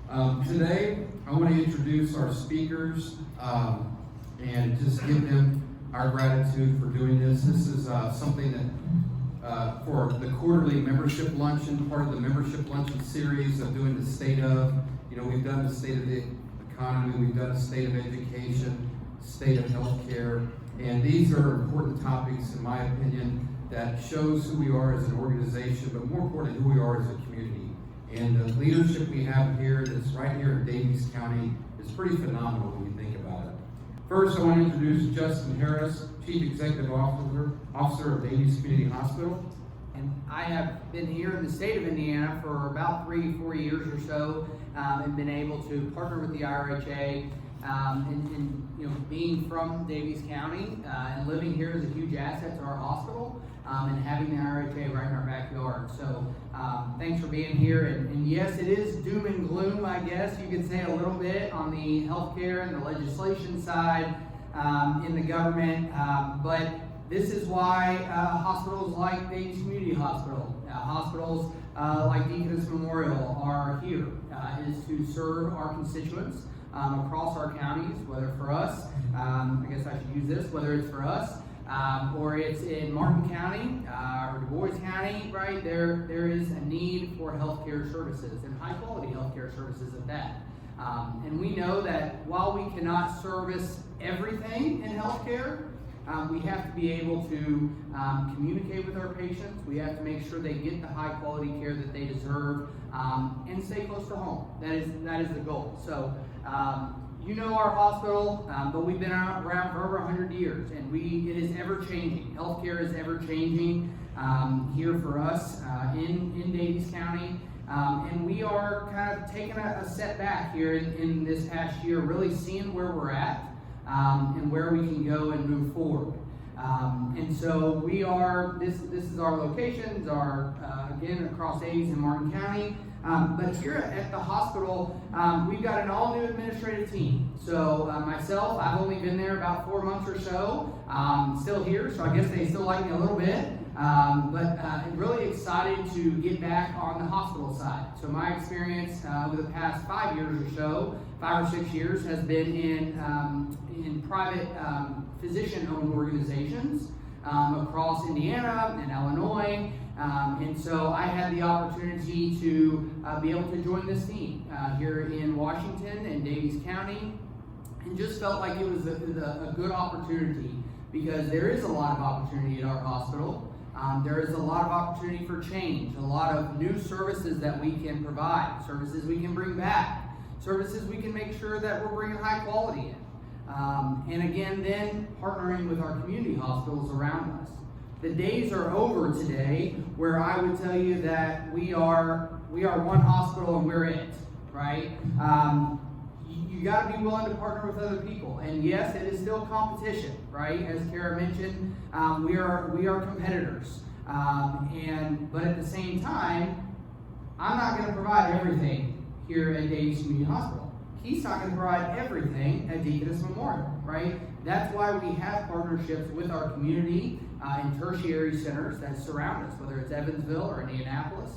Today, I want to introduce our speakers and just give them our gratitude for doing this. This is something that for the quarterly membership luncheon, part of the membership luncheon series of doing the state of, we've done the state of the economy, we've done the state of education, state of healthcare, and these are important topics, in my opinion, that shows who we are as an organization, but more importantly, who we are as a community. And the leadership we have here that's right here in Daviess County is pretty phenomenal when you think about it. First, I want to introduce Justin Harris, Chief Executive Officer of Daviess Community Hospital. And I have been here in the state of Indiana for about 3-4 years or so, and been able to partner with the IRHA. And being from Daviess County and living here is a huge asset to our hospital, and having the IRHA right in our backyard. So thanks for being here. And yes, it is doom and gloom, I guess you could say, a little bit on the healthcare and the legislation side in the government, but this is why hospitals like Daviess Community Hospital, hospitals like Deaconess Memorial are here, is to serve our constituents across our counties, whether for us, I guess I should use this, whether it's for us or it's in Martin County or Daviess County, right? There is a need for healthcare services and high quality healthcare services at that. And we know that while we cannot service everything in healthcare, we have to be able to communicate with our patients. We have to make sure they get the high quality care that they deserve and stay close to home. That is the goal. So our hospital, but we've been around for over 100 years, and it is ever changing. Healthcare is ever changing here for us in Daviess County. And we are kind of taking a step back here in this past year, really seeing where we're at and where we can go and move forward. And so we are, this is our locations, again, across Daviess and Martin County. But here at the hospital, we've got an all-new administrative team. So myself, I've only been there about 4 months or so. Still here, so I guess they still like me a little bit. But I'm really excited to get back on the hospital side. So my experience over the past 5 years or so, 5 or 6 years, has been in private physician-owned organizations across Indiana and Illinois. And so I had the opportunity to be able to join this team here in Washington and Daviess County, and just felt like it was a good opportunity, because there is a lot of opportunity at our hospital. There is a lot of opportunity for change, a lot of new services that we can provide, services we can bring back, services we can make sure that we're bringing high quality in. And again, then partnering with our community hospitals around us. The days are over today where I would tell you that we are one hospital and we're it, right? You got to be willing to partner with other people, and yes, it is still competition, right? As Kara mentioned, we are competitors, but at the same time, I'm not going to provide everything here at Daviess Community Hospital. He's not going to provide everything at Deaconess Memorial, right? That's why we have partnerships with our community and tertiary centers that surround us, whether it's Evansville or Indianapolis,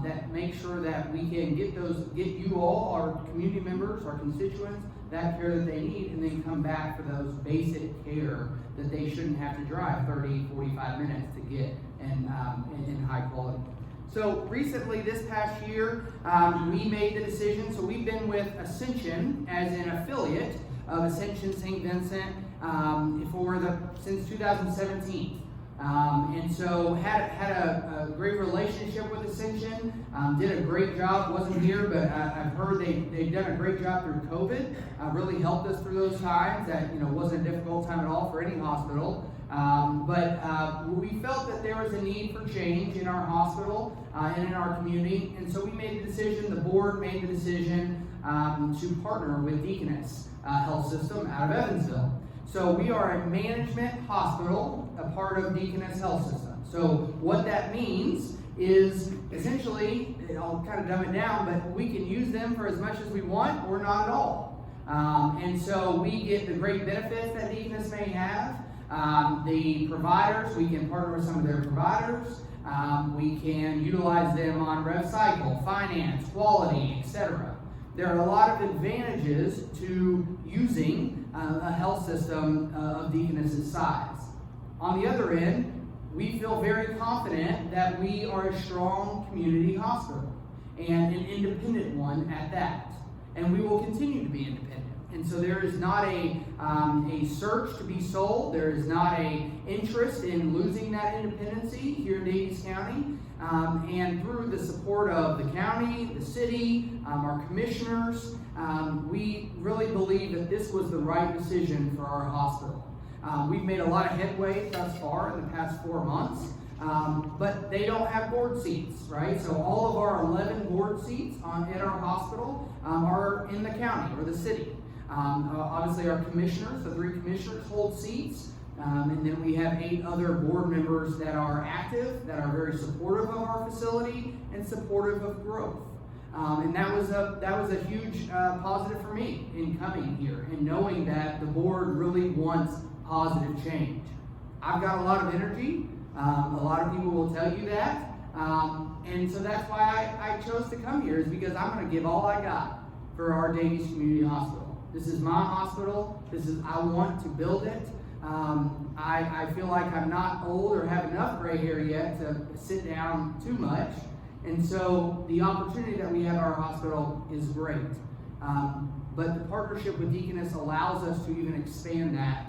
that make sure that we can get you all, our community members, our constituents, that care that they need, and then come back for those basic care that they shouldn't have to drive 30, 45 minutes to get in high quality. So recently, this past year, we made the decision. So we've been with Ascension as an affiliate of Ascension St. Vincent since 2017. And so had a great relationship with Ascension, did a great job, wasn't here, but I've heard they've done a great job through COVID, really helped us through those times that wasn't a difficult time at all for any hospital. But we felt that there was a need for change in our hospital and in our community, and so we made the decision, the board made the decision to partner with Deaconess Health System out of Evansville. So we are a management hospital, a part of Deaconess Health System. So what that means is essentially, I'll kind of dumb it down, but we can use them for as much as we want or not at all. And so we get the great benefits that Deaconess may have. The providers, we can partner with some of their providers. We can utilize them on rev cycle, finance, quality, etc. there are a lot of advantages to using a health system of Deaconess's size. On the other end, we feel very confident that we are a strong community hospital and an independent one at that. And we will continue to be independent. And so there is not a search to be sold. There is not a interest in losing that independency here in Daviess County. And through the support of the county, the city, our commissioners, we really believe that this was the right decision for our hospital. We've made a lot of headway thus far in the past 4 months, but they don't have board seats, right? So all of our 11 board seats in our hospital are in the county or the city. Obviously our commissioners, the 3 commissioners hold seats, and then we have 8 other board members that are active, that are very supportive of our facility and supportive of growth. And that was a huge positive for me in coming here and knowing that the board really wants positive change. I've got a lot of energy. A lot of people will tell you that. And so that's why I chose to come here, is because I'm going to give all I got for our Daviess Community Hospital. This is my hospital. I want to build it. I feel like I'm not old or have enough gray hair yet to sit down too much. And so the opportunity that we have at our hospital is great. But the partnership with Deaconess allows us to even expand that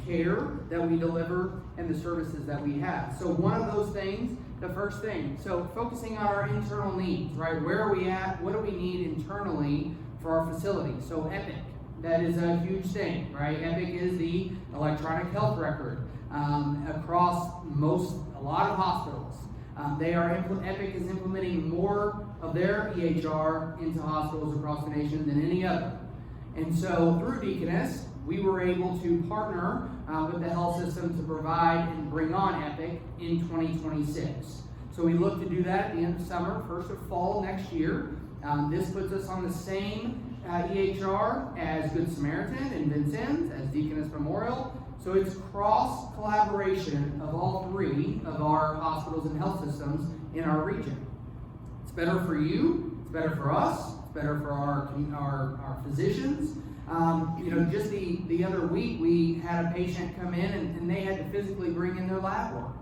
care that we deliver and the services that we have. So one of those things, the first thing, so focusing on our internal needs, right? Where are we at? What do we need internally for our facility? So Epic, that is a huge thing, right? Epic is the electronic health record across a lot of hospitals. Epic is implementing more of their EHR into hospitals across the nation than any other. And so through Deaconess, we were able to partner with the health system to provide and bring on Epic in 2026. So we look to do that at the end of summer, first of fall next year. This puts us on the same EHR as Good Samaritan and Vincennes, as Deaconess Memorial. So it's cross collaboration of all 3 of our hospitals and health systems in our region. It's better for you, it's better for us, it's better for our physicians. Just the other week we had a patient come in and they had to physically bring in their lab work,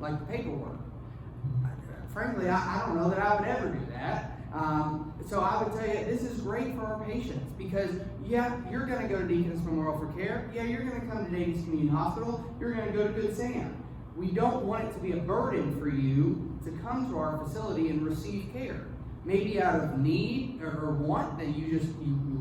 like paperwork. Frankly, I don't know that I would ever do that. So I would tell you, this is great for our patients because, yeah, you're going to go to Deaconess Memorial for care. Yeah, you're going to come to Daviess Community Hospital. You're going to go to Good Sam. We don't want it to be a burden for you to come to our facility and receive care. Maybe out of need or want that you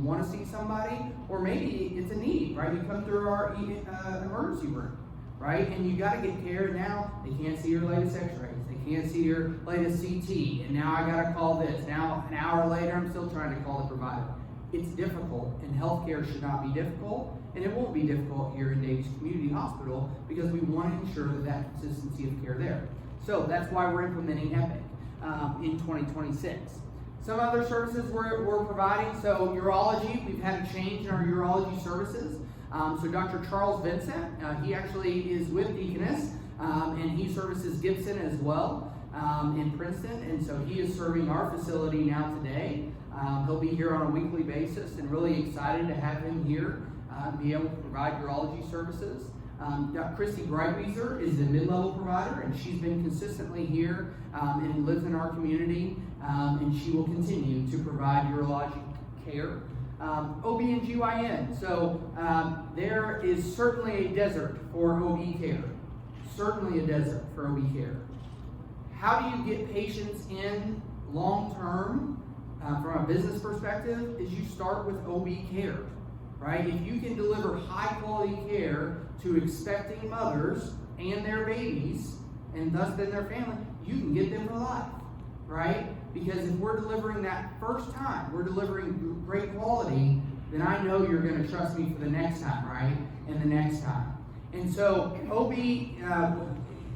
want to see somebody, or maybe it's a need, right? You come through our emergency room, right? And you got to get care. Now they can't see your latest x-rays. They can't see your latest CT. And now I got to call this. Now an hour later, I'm still trying to call the provider. It's difficult, and healthcare should not be difficult, and it won't be difficult here in Daviess Community Hospital because we want to ensure that consistency of care there. So that's why we're implementing Epic in 2026. Some other services we're providing. So urology, we've had a change in our urology services. So Dr. Charles Vincent, he actually is with Deaconess, and he services Gibson as well in Princeton, and so he is serving our facility now today. He'll be here on a weekly basis, and really excited to have him here be able to provide urology services. Christy Breitwieser is the mid-level provider, and she's been consistently here and lives in our community, and she will continue to provide urologic care. OB GYN, so there is certainly a desert for OB care. Certainly a desert for OB care. How do you get patients in long-term from a business perspective is you start with OB care, right? If you can deliver high-quality care to expecting mothers and their babies, and thus then their family, you can get them for life, right? Because if we're delivering that first time, we're delivering great quality, then I know you're going to trust me for the next time, right? And the next time. And so OB,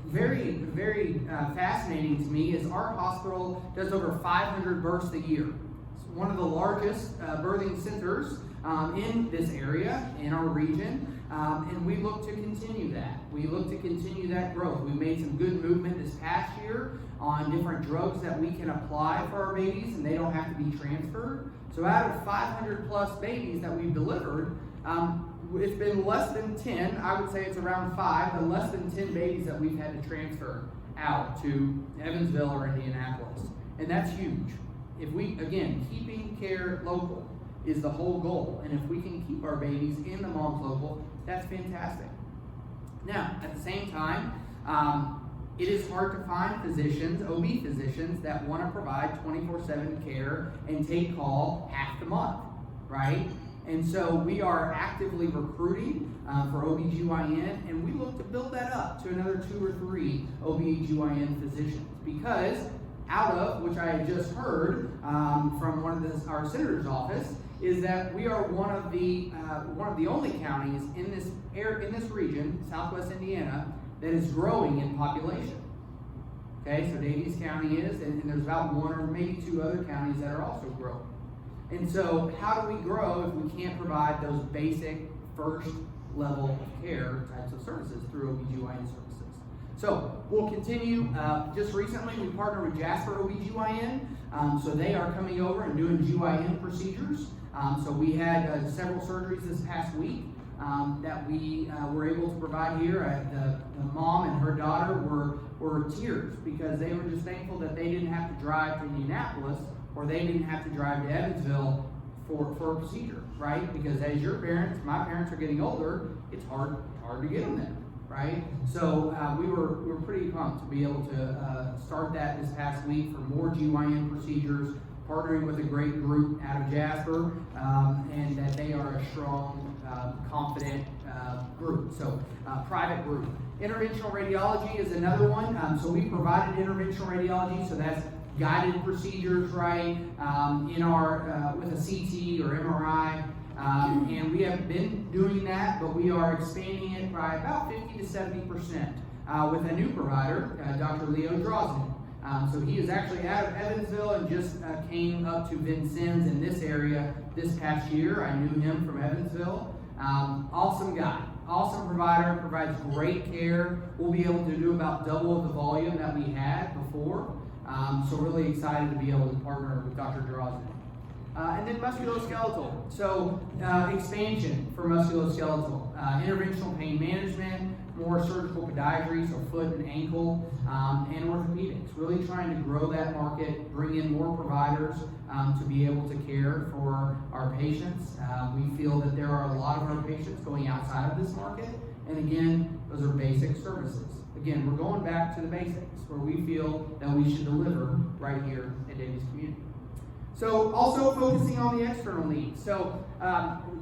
very, very fascinating to me is our hospital does over 500 births a year. It's one of the largest birthing centers in this area, in our region. And we look to continue that. We look to continue that growth. We made some good movement this past year on different drugs that we can apply for our babies, and they don't have to be transferred. So out of 500 plus babies that we've delivered, it's been less than 10, I would say it's around 5, but less than 10 babies that we've had to transfer out to Evansville or Indianapolis. And that's huge. If we, again, keeping care local is the whole goal. And if we can keep our babies in the mom's local, that's fantastic. Now, at the same time, it is hard to find physicians, OB physicians, that want to provide 24/7 care and take call half the month, right? And so we are actively recruiting for OB GYN, and we look to build that up to another 2 or 3 OB GYN physicians, because out of, which I had just heard from our senator's office, is that we are one of the only counties in this region, Southwest Indiana, that is growing in population. Okay, so Daviess County is, and there's about 1 or maybe 2 other counties that are also growing. And so, how do we grow if we can't provide those basic first level of care types of services through OB/GYN services? So we'll continue. Just recently, we partnered with Jasper OB/GYN, so they are coming over and doing GYN procedures. So we had several surgeries this past week that we were able to provide here. The mom and her daughter were tears because they were just thankful that they didn't have to drive to Indianapolis, or they didn't have to drive to Evansville for a procedure, right? Because as your parents, my parents are getting older, it's hard to get them there, right? So we were pretty pumped to be able to start that this past week for more GYN procedures, partnering with a great group out of Jasper, and that they are a strong, confident group. So private group. Interventional radiology is another one. So we provided interventional radiology, so that's guided procedures, right, in our with a CT or MRI, and we have been doing that, but we are expanding it by about 50 to 70% with a new provider, Dr. Leo Drosnin. So he is actually out of Evansville and just came up to Vincennes in this area this past year. I knew him from Evansville. Awesome guy, awesome provider, provides great care. We'll be able to do about double the volume that we had before. So really excited to be able to partner with Dr. Drosnin. And then musculoskeletal. So expansion for musculoskeletal. Interventional pain management, more surgical podiatry, so foot and ankle, and orthopedics. Really trying to grow that market, bring in more providers to be able to care for our patients. We feel that there are a lot of our patients going outside of this market. And again, those are basic services. Again, we're going back to the basics where we feel that we should deliver right here at Daviess Community. So also focusing on the external needs. So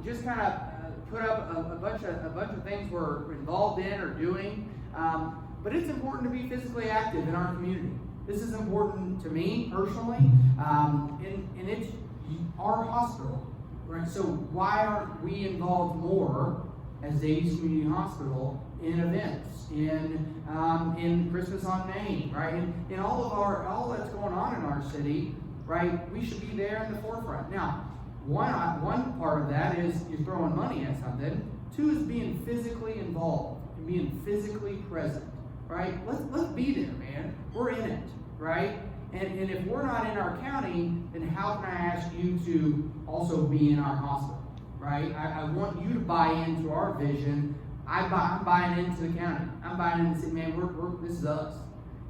just kind of put up a bunch of things we're involved in or doing, but it's important to be physically active in our community. This is important to me personally, and it's our hospital, right? So why aren't we involved more as Daviess Community Hospital in events, in Christmas on Main, right? In all that's going on in our city, right? We should be there in the forefront. Now, one part of that is you're throwing money at something. 2 is being physically involved and being physically present, right? Let's be there, man. We're in it, right? And if we're not in our county, then how can I ask you to also be in our hospital, right? I want you to buy into our vision. I'm buying into the county. I'm buying into the city, man, this is us.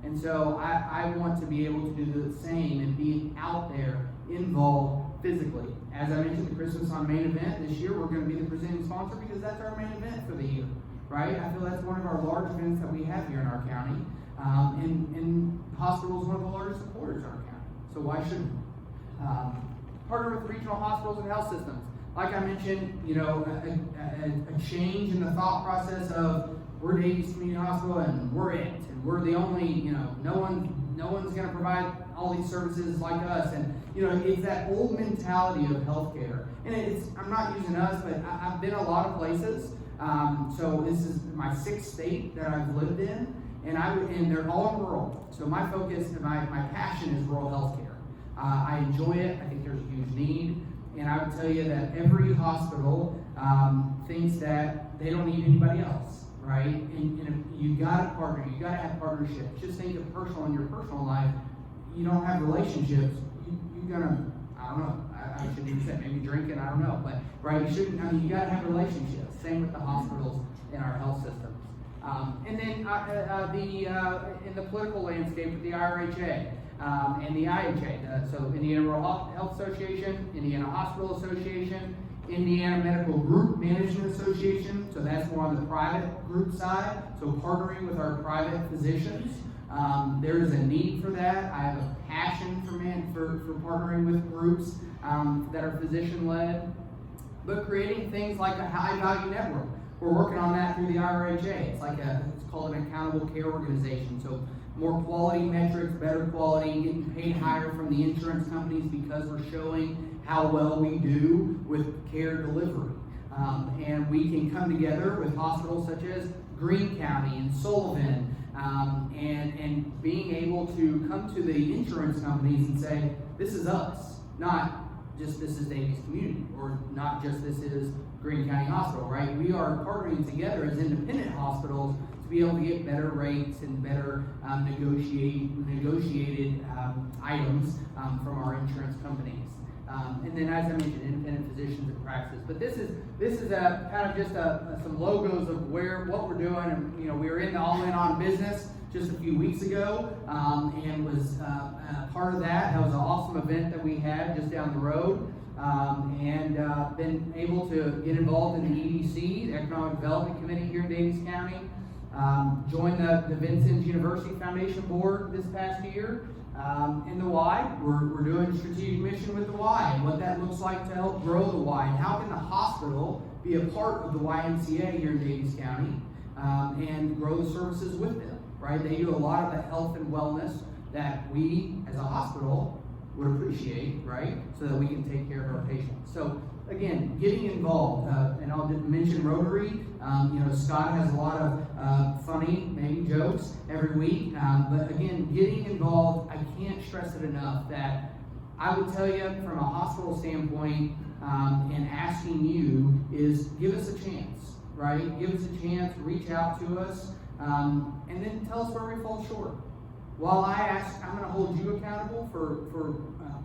And so I want to be able to do the same and be out there, involved physically. As I mentioned, the Christmas on Main event this year, we're going to be the presenting sponsor because that's our main event for the year, right? I feel that's one of our large events that we have here in our county. And the hospital is one of the largest supporters in our county. So why shouldn't we? Partner with regional hospitals and health systems. Like I mentioned, a change in the thought process of we're Daviess Community Hospital and we're it, and we're the only, no one's going to provide all these services like us, and it's that old mentality of healthcare. And I'm not using us, but I've been a lot of places. So this is my 6th state that I've lived in, and they're all in rural. So my focus and my passion is rural healthcare. I enjoy it. I think there's a huge need. And I would tell you that every hospital thinks that they don't need anybody else, right? And you gotta partner, you gotta have partnerships. Just think of in your personal life, you don't have relationships, you're gonna, I don't know, I shouldn't even say, maybe drinking, I don't know, but, right, you shouldn't, I mean, you gotta have relationships. Same with the hospitals in our health systems. And then in the political landscape with the IRHA and the IHA, so Indiana Rural Health Association, Indiana Hospital Association, Indiana Medical Group Management Association, so that's more on the private group side, so partnering with our private physicians. There is a need for that. I have a passion for partnering with groups that are physician-led, but creating things like a high-value network. We're working on that through the IRHA. It's called an accountable care organization. So more quality metrics, better quality, getting paid higher from the insurance companies because we're showing how well we do with care delivery. And we can come together with hospitals such as Greene County and Sullivan, and being able to come to the insurance companies and say, this is us, not just this is Daviess Community, or not just this is Greene County Hospital, right? We are partnering together as independent hospitals to be able to get better rates and better negotiated items from our insurance companies. And then, as I mentioned, independent physicians and practices. But this is a kind of just some logos of what we're doing. And we were in the All In On Business just a few weeks ago, and was part of that. That was an awesome event that we had just down the road, and been able to get involved in the EDC, the Economic Development Committee here in Daviess County. Joined the Vincennes University Foundation Board this past year. In the Y, we're doing strategic mission with the Y, and what that looks like to help grow the Y, and how can the hospital be a part of the YMCA here in Daviess County, and grow the services with them, right? They do a lot of the health and wellness that we, as a hospital, would appreciate, right? So that we can take care of our patients. So again, getting involved, and I'll just mention Rotary. Scott has a lot of funny, maybe jokes every week, but again, getting involved, I can't stress it enough that I would tell you from a hospital standpoint, and asking you is give us a chance, right? Give us a chance, reach out to us, and then tell us where we fall short. While I'm going to hold you accountable for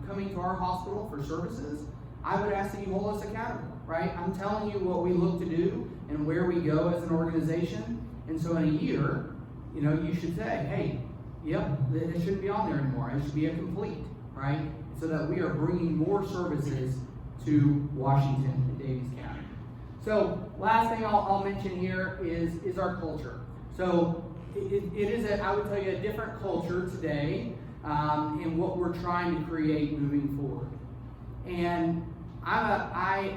coming to our hospital for services, I would ask that you hold us accountable, right? I'm telling you what we look to do and where we go as an organization. And so in a year, you should say, hey, yep, it shouldn't be on there anymore. It should be a complete, right? So that we are bringing more services to Washington and Daviess County. So last thing I'll mention here is our culture. So it is, I would tell you, a different culture today in what we're trying to create moving forward. And I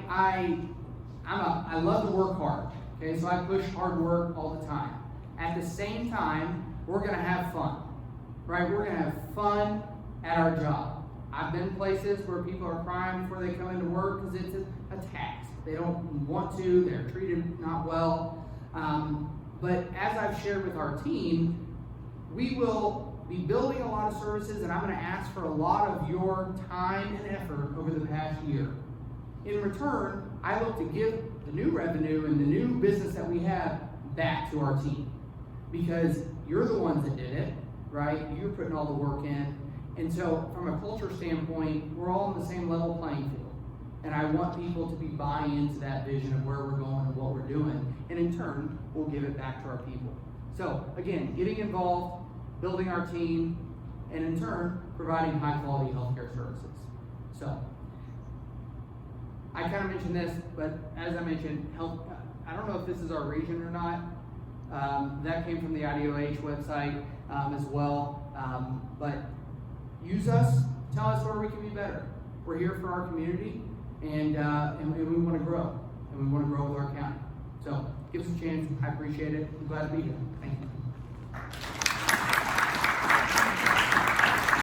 love to work hard. Okay, so I push hard work all the time. At the same time, we're going to have fun, right? We're going to have fun at our job. I've been places where people are crying before they come into work because it's a task. They don't want to. They're treated not well. But as I've shared with our team, we will be building a lot of services, and I'm going to ask for a lot of your time and effort over the past year. In return, I look to give the new revenue and the new business that we have back to our team, because you're the ones that did it, right? You're putting all the work in. And so from a culture standpoint, we're all on the same level playing field. And I want people to be buying into that vision of where we're going and what we're doing. And in turn, we'll give it back to our people. So again, getting involved, building our team, and in turn, providing high quality healthcare services. So I kind of mentioned this, but as I mentioned, I don't know if this is our region or not. That came from the IDOH website as well. But use us, tell us where we can be better. We're here for our community, and we want to grow, and we want to grow with our county. So give us a chance. I appreciate it. I'm glad to be here. Thank you.